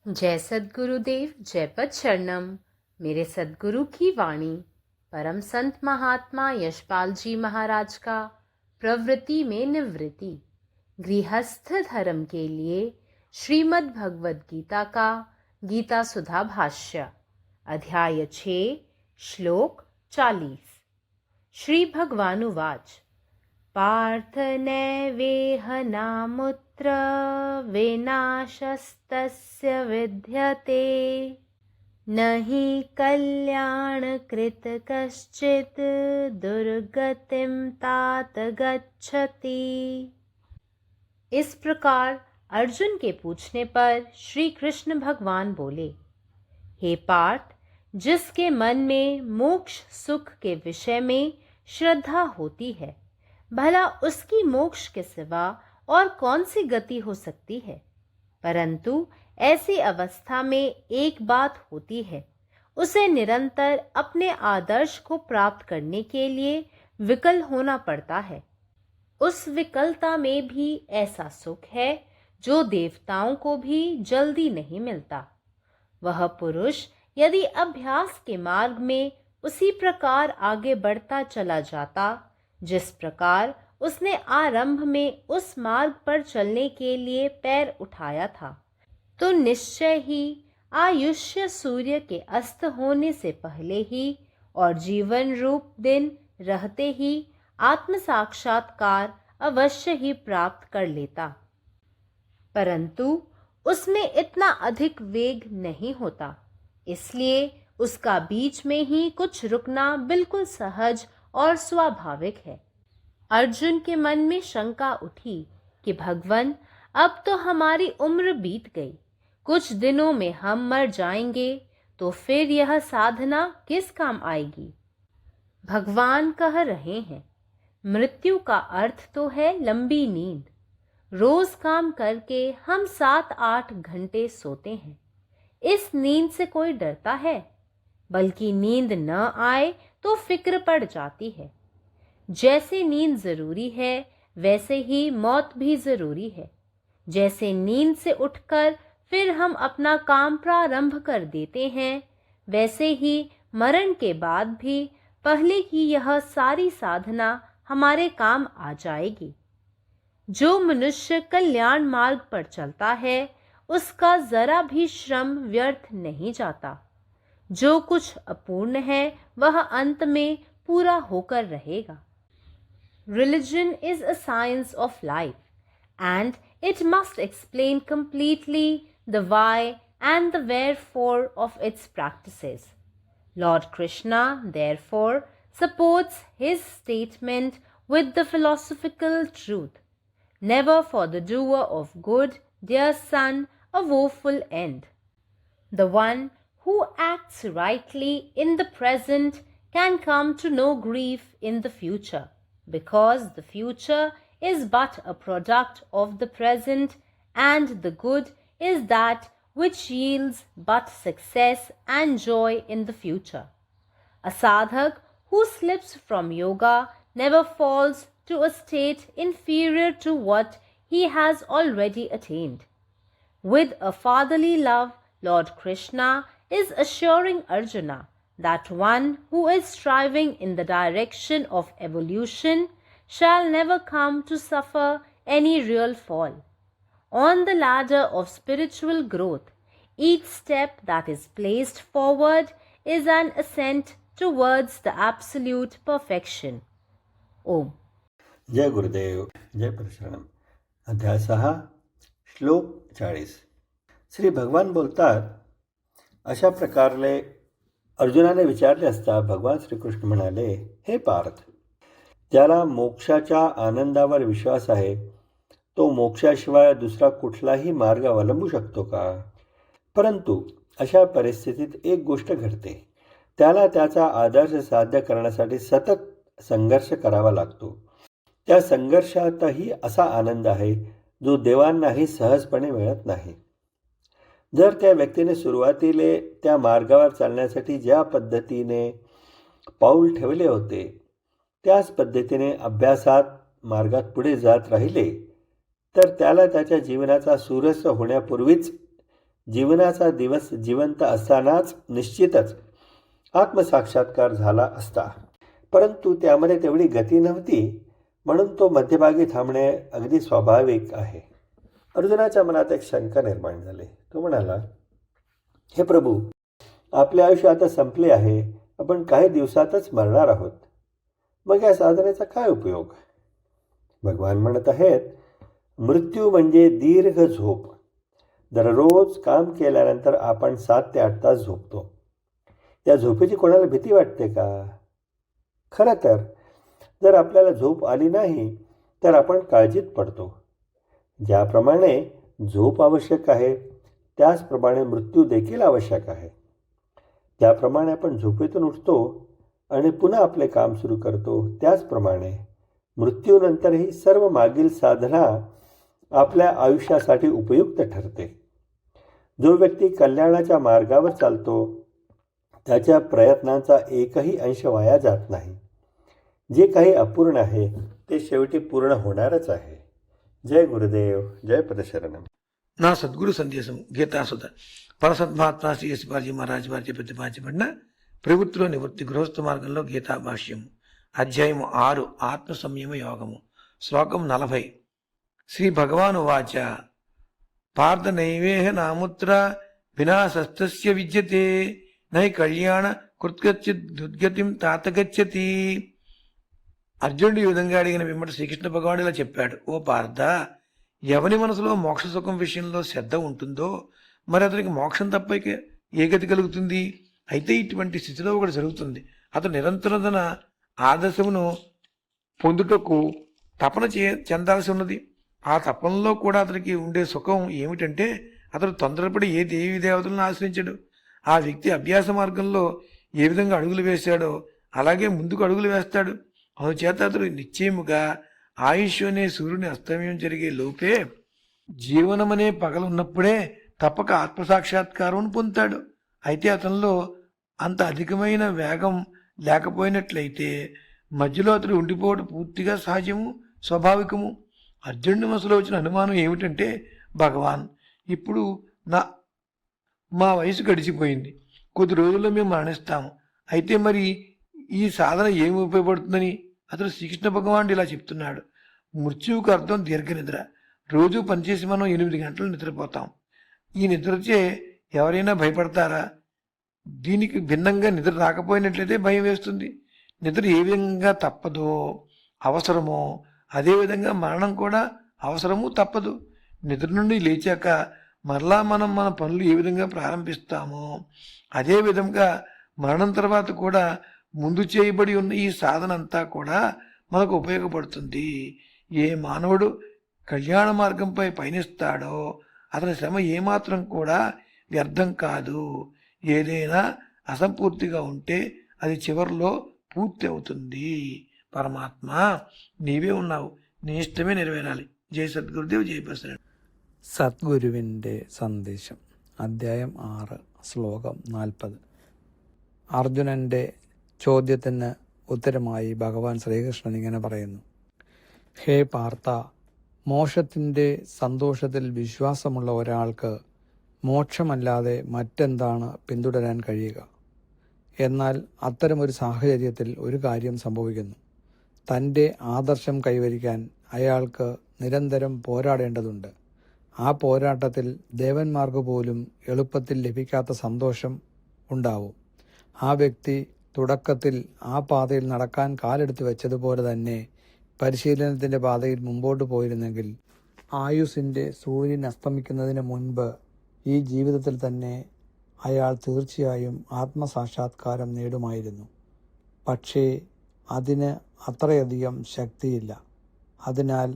जय सद्गुरुदेव, जय पद शरणम। मेरे सद्गुरु की वाणी परम संत महात्मा यशपाल जी महाराज का प्रवृत्ति में निवृत्ति गृहस्थ धर्म के लिए श्रीमद् भगवद गीता का गीता सुधा भाष्य अध्याय 6 श्लोक 40। श्री भगवानुवाच पार्थ नैवेह नामुत्र विनाशस्तस्य विद्यते न हि कल्याणकृत कश्चित् दुर्गतिं तात गच्छति। इस प्रकार अर्जुन के पूछने पर श्री कृष्ण भगवान बोले, हे पार्थ, जिसके मन में मोक्ष सुख के विषय में श्रद्धा होती है, भला उसकी मोक्ष के सिवा और कौन सी गति हो सकती है। परंतु ऐसी अवस्था में एक बात होती है, उसे निरंतर अपने आदर्श को प्राप्त करने के लिए विकल होना पड़ता है। उस विकलता में भी ऐसा सुख है जो देवताओं को भी जल्दी नहीं मिलता। वह पुरुष यदि अभ्यास के मार्ग में उसी प्रकार आगे बढ़ता चला जाता जिस प्रकार उसने आरंभ में उस मार्ग पर चलने के लिए पैर उठाया था, तो निश्चय ही आयुष्य सूर्य के अस्त होने से पहले ही और जीवन रूप दिन रहते ही आत्म साक्षात्कार अवश्य ही प्राप्त कर लेता। परंतु उसमें इतना अधिक वेग नहीं होता, इसलिए उसका बीच में ही कुछ रुकना बिल्कुल सहज और स्वाभाविक है। अर्जुन के मन में शंका उठी कि भगवन, अब तो हमारी उम्र बीत गई, कुछ दिनों में हम मर जाएंगे, तो फिर यह साधना किस काम आएगी। भगवान कह रहे हैं, मृत्यु का अर्थ तो है लंबी नींद। रोज काम करके हम 7-8 घंटे सोते हैं। इस नींद से कोई डरता है? बल्कि नींद न आए तो फिक्र पड़ जाती है। जैसे नींद जरूरी है, वैसे ही मौत भी जरूरी है। जैसे नींद से उठकर फिर हम अपना काम प्रारंभ कर देते हैं, वैसे ही मरण के बाद भी पहले की यह सारी साधना हमारे काम आ जाएगी। जो मनुष्य कल्याण मार्ग पर चलता है, उसका जरा भी श्रम व्यर्थ नहीं जाता। जो कुछ अपूर्ण है वह अंत में पूरा होकर रहेगा। Religion is a science of life, and it must explain completely the why and the wherefore of its practices. Lord Krishna, therefore, supports his statement with the philosophical truth. Never for the doer of good, dear son, a woeful end. The one who acts rightly in the present can come to no grief in the future, because the future is but a product of the present, and the good is that which yields but success and joy in the future. A sadhak who slips from yoga never falls to a state inferior to what he has already attained. With a fatherly love, Lord Krishna is assuring Arjuna that one who is striving in the direction of evolution shall never come to suffer any real fall. On the ladder of spiritual growth, each step that is placed forward is an ascent towards the absolute perfection. ओम। जय गुरुदेव, जय परशुराम। अध्याय 6 श्लोक 40। श्री भगवान बोलतात, अशा प्रकारे अर्जुनाने विचारले असता भगवान श्रीकृष्ण म्हणाले, हे पार्थ, ज्याला मोक्षाच्या आनंदावर विश्वास आहे तो मोक्षाशिवाय दुसरा कुठलाही मार्ग अवलंबू शकतो का? परंतु अशा परिस्थितीत एक गोष्ट घडते, त्याला त्याचा आदर्श साध्य करण्यासाठी सतत संघर्ष करावा लागतो। त्या संघर्षातही असा आनंद आहे जो देवांनाही सहजपणे मिळत नाही। जर त्या व्यक्तीने सुरुवातीला त्या मार्गावर चालण्यासाठी ज्या पद्धतीने पाऊल ठेवले होते त्याच पद्धतीने अभ्यासात मार्गात पुढे जात राहिले तर त्याला त्याच्या जीवनाचा सूर्यास्त होण्यापूर्वीच जीवनाचा दिवस जिवंत असतानाच निश्चितच आत्मसाक्षात्कार झाला असता, परंतु त्यामध्ये तेवढी गती नव्हती, म्हणून तो मध्यभागी थांबणे अगदी स्वाभाविक आहे. अर्जुनाच्या मनात एक शंका निर्माण झाली. तो म्हणाला, हे प्रभू, आपले आयुष्य आता संपले आहे, आपण काही दिवसातच मरणार आहोत, मग या साधनेचा काय उपयोग? भगवान म्हणत आहेत, मृत्यू म्हणजे दीर्घ झोप. दररोज काम केल्यानंतर आपण 7 ते 8 तास झोपतो. या झोपेची कोणाला भीती वाटते का? खरं तर जर आपल्याला झोप आली नाही तर आपण काळजीत पडतो. ज्याप्रमाणे झोप आवश्यक आहे त्याचप्रमाणे मृत्यू देखील आवश्यक आहे. ज्याप्रमाणे आपण झोपेतून उठतो आणि पुन्हा आपले काम सुरू करतो, त्याचप्रमाणे मृत्यूनंतरही सर्व मागील साधना आपल्या आयुष्यासाठी उपयुक्त ठरते. जो व्यक्ती कल्याणाच्या मार्गावर चालतो त्याच्या प्रयत्नांचा एकही अंश वाया जात नाही. जे काही अपूर्ण आहे ते शेवटी पूर्ण होणारच आहे. जय गुरुदेव, जय పదశరణం. నా సద్గురు సందేశం గీతాసుధ పరసద్మహాత్మా శ్రీ యశ్వాజీ మహారాజ్ వారి ప్రతిపాదించబడిన ప్రవృత్తిలో నివృత్తి గృహస్థ మార్గంలో గీతా భాష్యం అధ్యాయం 6 ఆత్మ సంయమ యోగము శ్లోకం 40. శ్రీ భగవాను వాచ పార్థ నైవేహ నాముత్ర వినాశస్తస్య విద్యతే నై కళ్యాణ కృత్కచిత్ దుర్గతిం తాత గచ్చతి. అర్జునుడు ఈ విధంగా అడిగిన పిమ్మట శ్రీకృష్ణ భగవానుడు ఇలా చెప్పాడు, ఓ పార్థ, ఎవని మనసులో మోక్ష సుఖం విషయంలో శ్రద్ధ ఉంటుందో మరి అతనికి మోక్షం తప్ప ఏ గతి కలుగుతుంది? అయితే ఇటువంటి స్థితిలో ఒకటి జరుగుతుంది. అతను నిరంతరం తన ఆదర్శమును పొందుటకు తపన చెందాల్సి ఉన్నది. ఆ తపనలో కూడా అతనికి ఉండే సుఖం ఏమిటంటే అతడు తొందరపడి ఏ దేవీ దేవతలను ఆశ్రయించడు. ఆ వ్యక్తి అభ్యాస మార్గంలో ఏ విధంగా అడుగులు వేశాడో అలాగే ముందుకు అడుగులు వేస్తాడు. అందుచేత అతడు నిశ్చయముగా ఆయుష్ అనే సూర్యుని అస్తమయం జరిగే లోపే జీవనమనే పగలున్నప్పుడే తప్పక ఆత్మసాక్షాత్కారం పొందుతాడు. అయితే అతనిలో అంత అధికమైన వేగం లేకపోయినట్లయితే మధ్యలో అతడు ఉండిపోవడం పూర్తిగా సహజము, స్వాభావికము. అర్జునుడి మనసులో వచ్చిన అనుమానం ఏమిటంటే, భగవాన్, ఇప్పుడు మా వయసు గడిచిపోయింది, కొద్ది రోజుల్లో మేము మరణిస్తాము, అయితే మరి ఈ సాధన ఏమి ఉపయోగపడుతుందని అతడు శ్రీకృష్ణ భగవానుడు ఇలా చెప్తున్నాడు. మృత్యువుకు అర్థం దీర్ఘ నిద్ర. రోజు పనిచేసి మనం 8 గంటలు నిద్రపోతాం. ఈ నిద్రచే ఎవరైనా భయపడతారా? దీనికి భిన్నంగా నిద్ర రాకపోయినట్లయితే భయం వేస్తుంది. నిద్ర ఏ విధంగా తప్పదో అవసరమో అదేవిధంగా మరణం కూడా అవసరము, తప్పదు. నిద్ర నుండి లేచాక మరలా మనం మన పనులు ఏ విధంగా ప్రారంభిస్తామో అదే విధంగా మరణం తర్వాత కూడా ముందు చేయబడి ఉన్న ఈ సాధన అంతా కూడా మనకు ఉపయోగపడుతుంది. ఏ మానవుడు కళ్యాణ మార్గంపై పయనిస్తాడో అతని శ్రమ ఏమాత్రం కూడా వ్యర్థం కాదు. ఏదైనా అసంపూర్తిగా ఉంటే అది చివరిలో పూర్తి అవుతుంది. పరమాత్మ, నీవే ఉన్నావు, నీ ఇష్టమే నెరవేరాలి. జై సద్గురుదేవ్, జై ప్రసన్న. സദ്ഗുരുവിൻ്റെ സന്ദേശം അധ്യായം 6 ശ്ലോകം 40. അർജുനൻ്റെ ചോദ്യത്തിന് ഉത്തരമായി ഭഗവാൻ ശ്രീകൃഷ്ണൻ ഇങ്ങനെ പറയുന്നു, ഹേ പാർത്ഥ, മോക്ഷത്തിൻ്റെ സന്തോഷത്തിൽ വിശ്വാസമുള്ള ഒരാൾക്ക് മോക്ഷമല്ലാതെ മറ്റെന്താണ് പിന്തുടരാൻ കഴിയുക? എന്നാൽ അത്തരമൊരു സാഹചര്യത്തിൽ ഒരു കാര്യം സംഭവിക്കുന്നു. തൻ്റെ ആദർശം കൈവരിക്കാൻ അയാൾക്ക് നിരന്തരം പോരാടേണ്ടതുണ്ട്. ആ പോരാട്ടത്തിൽ ദേവന്മാർക്ക് പോലും എളുപ്പത്തിൽ ലഭിക്കാത്ത സന്തോഷം ഉണ്ടാവും. ആ വ്യക്തി തുടക്കത്തിൽ ആ പാതയിൽ നടക്കാൻ കാലെടുത്ത് വെച്ചതുപോലെ തന്നെ പരിശീലനത്തിൻ്റെ പാതയിൽ മുമ്പോട്ട് പോയിരുന്നെങ്കിൽ ആയുസ്സിൻ്റെ സൂര്യൻ അസ്തമിക്കുന്നതിന് മുൻപ് ഈ ജീവിതത്തിൽ തന്നെ അയാൾ തീർച്ചയായും ആത്മസാക്ഷാത്കാരം നേടുമായിരുന്നു. പക്ഷേ അതിന് അത്രയധികം ശക്തിയില്ല. അതിനാൽ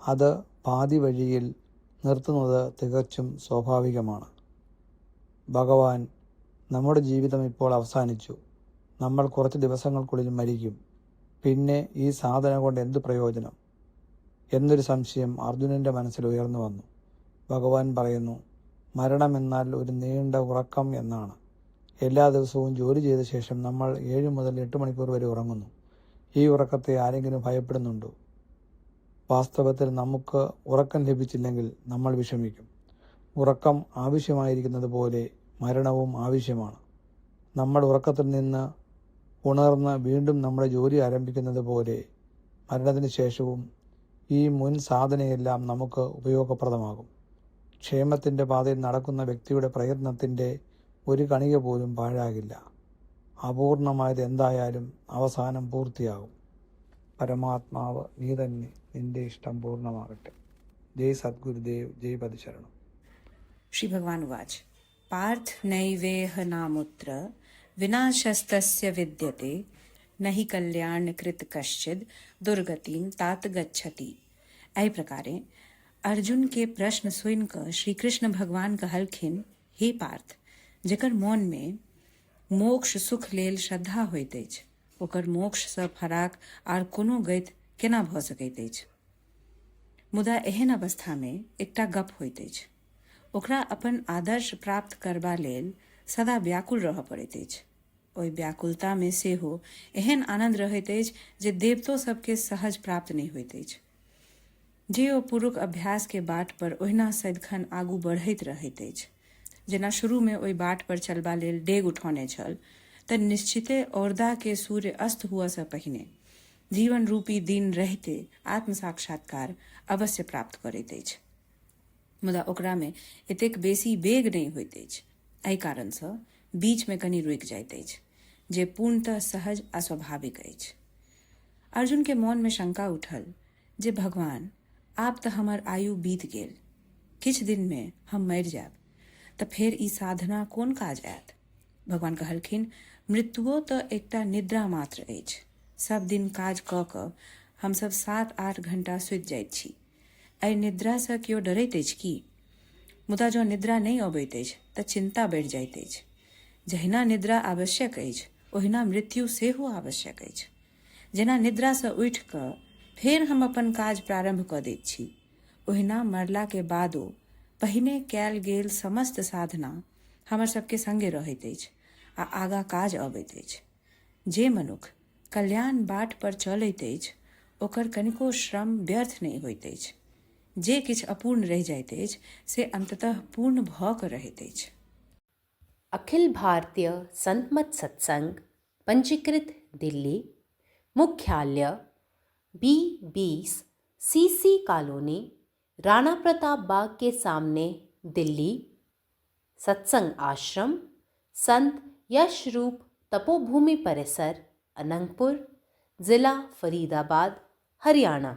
അത് പാതി വഴിയിൽ നിർത്തുന്നത് തികച്ചും സ്വാഭാവികമാണ്. ഭഗവാൻ, നമ്മുടെ ജീവിതം ഇപ്പോൾ അവസാനിച്ചു. നമ്മൾ കുറച്ച് ദിവസങ്ങൾക്കുള്ളിൽ മരിക്കും. പിന്നെ ഈ സാധന കൊണ്ട് എന്ത് പ്രയോജനം എന്നൊരു സംശയം അർജുനൻ്റെ മനസ്സിൽ ഉയർന്നു വന്നു. ഭഗവാൻ പറയുന്നു, മരണമെന്നാൽ ഒരു നീണ്ട ഉറക്കം എന്നാണ്. എല്ലാ ദിവസവും ജോലി ചെയ്ത ശേഷം നമ്മൾ 7 മുതൽ 8 മണിക്കൂർ വരെ ഉറങ്ങുന്നു. ഈ ഉറക്കത്തെ ആരെങ്കിലും ഭയപ്പെടുന്നുണ്ടോ? വാസ്തവത്തിൽ നമുക്ക് ഉറക്കം ലഭിച്ചില്ലെങ്കിൽ നമ്മൾ വിഷമിക്കും. ഉറക്കം ആവശ്യമായിരിക്കുന്നത് പോലെ മരണവും ആവശ്യമാണ്. നമ്മൾ ഉറക്കത്തിൽ നിന്ന് ഉണർന്ന് വീണ്ടും നമ്മുടെ ജോലി ആരംഭിക്കുന്നത് പോലെ മരണത്തിന് ശേഷവും ഈ മുൻ സാധനയെല്ലാം നമുക്ക് ഉപയോഗപ്രദമാകും. ക്ഷേമത്തിൻ്റെ പാതയിൽ നടക്കുന്ന വ്യക്തിയുടെ പ്രയത്നത്തിൻ്റെ ഒരു കണിക പോലും പാഴാകില്ല. അപൂർണമായത് എന്തായാലും അവസാനം പൂർത്തിയാകും. പരമാത്മാവ് നീ തന്നെ, നിന്റെ ഇഷ്ടം പൂർണ്ണമാകട്ടെ. ജയ് സദ്ഗുരുദേവ്, ജയ് പതിശരണം. श्री भगवान उवाच पार्थ नैवेह नामुत्र विनाशस्तस्य विद्यते न हि कल्याणकृत कश्चिद दुर्गतिम तात गच्छति। एहि प्रकारे अर्जुन के प्रश्न सुनिकऽ श्री कृष्ण भगवान कहलखिन, हे पार्थ, जेकर मोन में मोक्ष सुख लेल श्रद्धा होइत अछि, ओकर मोक्ष सँ फराक आर कोनो गति केना भऽ सकैत अछि। मुदा एहन अवस्था में एकटा गप होइत अछि, ओकरा अपन आदर्श प्राप्त करबा लेल सदा व्याकुल रहऽ पड़ैत अछि। ओहि व्याकुलता में सेहो एहन आनंद रहैत अछि जे देवतो सबके सहज प्राप्त नहि होइत अछि। जे ओ पूर्वक अभ्यास के बाट पर ओहिना सदिखन आगू बढ़ैत रहैत अछि, जेना शुरू में ओहि बाट पर चलबा लेल डेग उठौने छल, तऽ निश्चिते औरदा के सूर्य अस्त हुआ से पहिने जीवन रूपी दिन रहते आत्म साक्षात्कार अवश्य प्राप्त करैत अछि। मुदा ओकरा में एतेक बेसी वेग नहीं होइत अछि। एहि कारण सँ बीच में कनि रुकि जाइत अछि, जे पूर्णतः सहज आ स्वाभाविक अछि। अर्जुन के मन में शंका उठल जे भगवान, आब तऽ हमर आयु बीत गेल, किछु दिन में हम मरि जायब, तऽ फेर ई साधना कोन काज आयत। भगवान कहलखिन, मृत्युओ तऽ एकटा निद्रा मात्र अछि। सब दिन काज कऽ कऽ हमसभ 7-8 घंटा सुति जाइत छी। एहि निद्रा सँ केओ डरैत अछि की? मुदा जँ निद्रा नहि अबैत अछि तऽ चिंता बढ़ि जाइत अछि। जहिना निद्रा आवश्यक अछि, ओहिना मृत्यु सेहो आवश्यक अछि। जेना निद्रा सँ उठि कऽ फेर हम अपन काज प्रारंभ कऽ दैत छी, ओहिना मरला के बादो पहिने कयल गेल समस्त साधना हमर सबके संगे रहैत अछि आ आगाँ काज अबैत अछि। जे मनुख कल्याण बाट पर चलैत अछि, ओकर कनिको श्रम व्यर्थ नहीं होइत अछि। जे किछु अपूर्ण रहि जाइत अछि से अंततः पूर्ण भऽ कऽ रहैत अछि। अखिल भारतीय संत मत सत्संग पंजीकृत दिल्ली, मुख्यालय B20 CC colony, Rana Pratap Bagh के सामने, दिल्ली। सत्संग आश्रम संत यशरूप तपोभूमि परिसर, अनंगपुर, जिला फरीदाबाद, हरियाणा।